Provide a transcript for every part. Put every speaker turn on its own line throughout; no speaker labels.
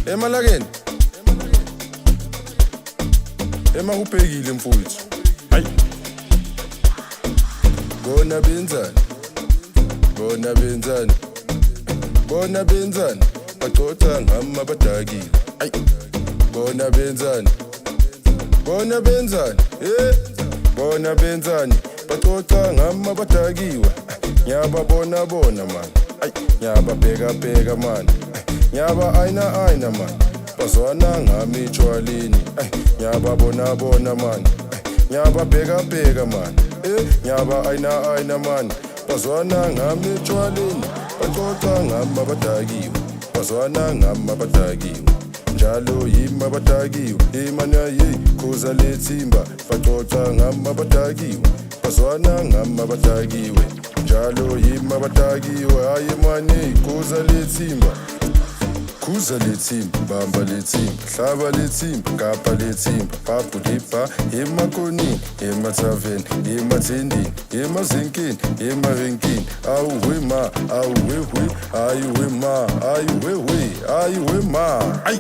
Emalakeni Emahupekile mfowethu. Hayi. Bona benzani. Bona benzani. Baxoxa ngama badakile. Hayi. Bona benzani. Bona benzani. Baxoxa ngama badakiwe. Nyaba bona man. Hayi. Nyaba bheka man. Nyaba aina man. Bazwana ngami ejwaleni. Nyaba bona man. Nyaba bheka man. Nyaba aina man. Bazwana ngami ejwaleni. Baxoxa ngama badakiwe. Bazwana ngama badakiwe. Njalo yima badakiwe. Imana yi khuza lethimba. Baxoxa ngama badakiwe. Bazwana ngama badakiwe. Njalo yima badakiwe. Ayimani khuza lethimba. Khuza lethimba, bamba lethimba, hlaba lethimba, kapa lethimba, papu dipa, emakoni, emathaveni, emathindini, emazinkini, emarenkini, awuwe ma, ayuwe ma, ay.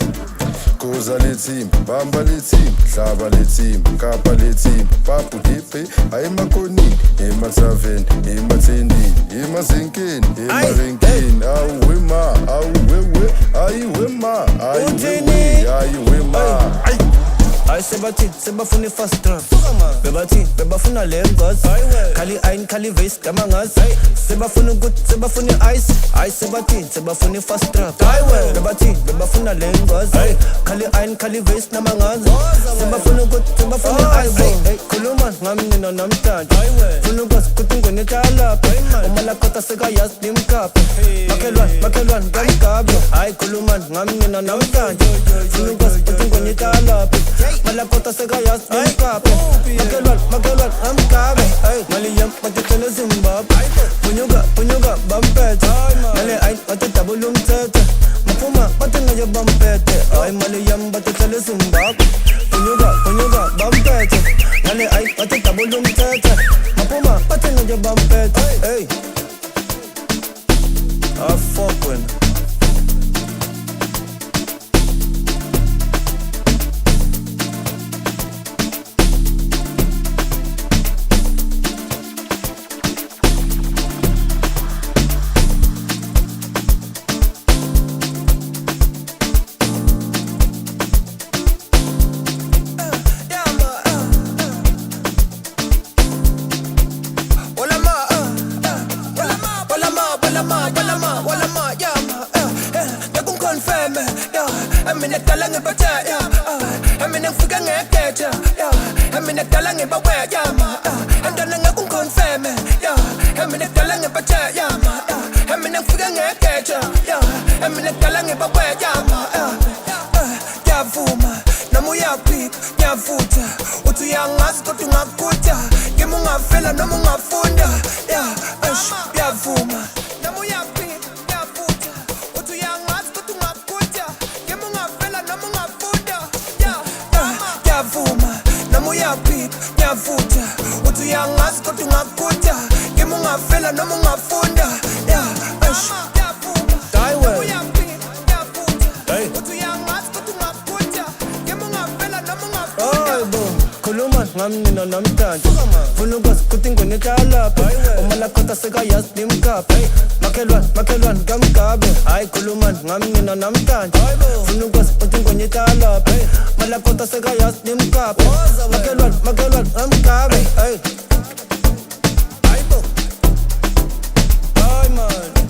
Khuza lethimba, bamba lethimba, hlaba lethimba, kapa lethimba, papu dipa, emakoni, emathaveni, emathindini, emazinkini, emarenkini, awuwe ma, ayuwe ma.
Ay Sebethini, sebafuna fast trap. Bebafuna lengos. Kali ain, kali vase, kamangas. Sebafuna good, sebafuna ice. Ay Sebethini, sebafuna fast trap. Bebafuna lengos. Kali ain, kali vase, namangas. Sebafuna good, sebafuna ice. Kuluman, ngamnina namtandi. Funa gas, kutungweni talap. Umalakota seka yas dimkap. Makelwan, gamkab. Ay kuluman, ngamnina namtandi. Funa gas, kutungweni talap. Malakota seka yas dimkap. Makelwan, amkab. Maliyam, matitele Zimbabwe. Punyuga, bampete. Male ain, matitabulum tete. Maphuma, batingayo bampete. Ay maliyam, matitele Zimbabwe. Punyuga, bampete. Male ain, matitabulum tete. Maphuma, batingayo bampete. Hey, I fuck with. Ngamnina namtandi. Funa gas, kutungweni talap. Umalakota seka yas dimkap. Makelwan, gamkab. Ay kuluman, ngamnina namtandi. Funa gas, kutungweni talap. Malakota seka yas dimkap. Makelwan, amkab. Ay man.